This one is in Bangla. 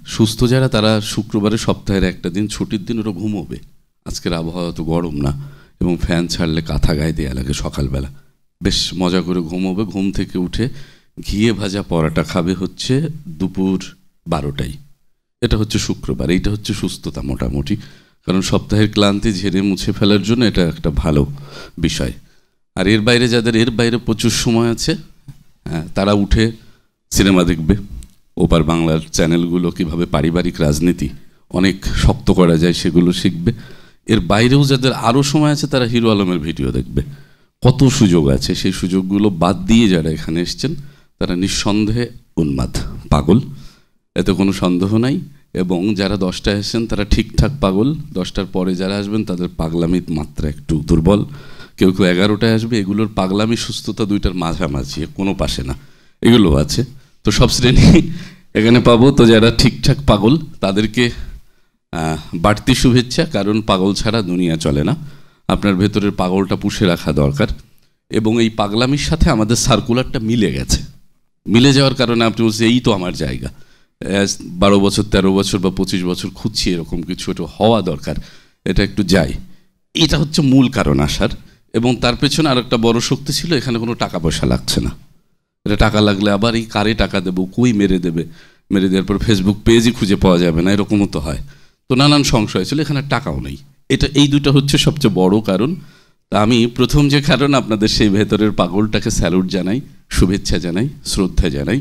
সুস্থ যারা তারা শুক্রবারে সপ্তাহের একটা দিন ছুটির দিন ওরা ঘুমোবে। আজকের আবহাওয়া তো গরম না, এবং ফ্যান ছাড়লে কাঁথা গায়ে দেওয়া লাগে সকালবেলা, বেশ মজা করে ঘুমোবে। ঘুম থেকে উঠে ঘিয়ে ভাজা পরোটা খাবে হচ্ছে দুপুর 12টায়। এটা হচ্ছে শুক্রবার, এইটা হচ্ছে সুস্থতা মোটামুটি, কারণ সপ্তাহের ক্লান্তি ঝেড়ে মুছে ফেলার জন্য এটা একটা ভালো বিষয়। আর এর বাইরে যাদের এর বাইরে প্রচুর সময় আছে, হ্যাঁ, তারা উঠে সিনেমা দেখবে। ওপার বাংলার চ্যানেলগুলো কীভাবে পারিবারিক রাজনীতি অনেক শক্ত করা যায় সেগুলো শিখবে। এর বাইরেও যাদের আরও সময় আছে তারা হিরো আলমের ভিডিও দেখবে। কত সুযোগ আছে, সেই সুযোগগুলো বাদ দিয়ে যারা এখানে এসছেন তারা নিঃসন্দেহে উন্মাদ, পাগল, এতে কোনো সন্দেহ নাই। এবং যারা 10টায় এসেছেন তারা ঠিকঠাক পাগল। 10টার পরে যারা আসবেন তাদের পাগলামির মাত্রা একটু দুর্বল। কেউ কেউ 11টায় আসবে। এগুলোর পাগলামি সুস্থতা দুইটার মাঝামাঝি, কোনো পাশে না, এগুলো আছে। তো সব শ্রেণী এখানে পাবো। তো যারা ঠিকঠাক পাগল তাদেরকে বাড়তি শুভেচ্ছা, কারণ পাগল ছাড়া দুনিয়া চলে না। আপনার ভেতরের পাগলটা পুষে রাখা দরকার। এবং এই পাগলামির সাথে আমাদের সার্কুলারটা মিলে গেছে। মিলে যাওয়ার কারণে আপনি বলছেন এই তো আমার জায়গা। 12 বছর 13 বছর বা 25 বছর খুঁজছি এরকম কিছু, এটা হওয়া দরকার, এটা একটু যাই। এটা হচ্ছে মূল কারণ আসার। এবং তার পেছনে আর একটা বড় শক্তি ছিল, এখানে কোনো টাকা পয়সা লাগছে না। এটা টাকা লাগলে আবার এই কারে টাকা দেবো, কই মেরে দেবে, মেরে দেওয়ার পর ফেসবুক পেজই খুঁজে পাওয়া যাবে না, এরকমও তো হয়। তো নানান সংশয় ছিল, এখানে টাকাও নেই। এই দুটো হচ্ছে সবচেয়ে বড় কারণ। তা আমি প্রথম যে কারণ আপনাদের সেই ভেতরের পাগলটাকে স্যালুট জানাই, শুভেচ্ছা জানাই, শ্রদ্ধা জানাই।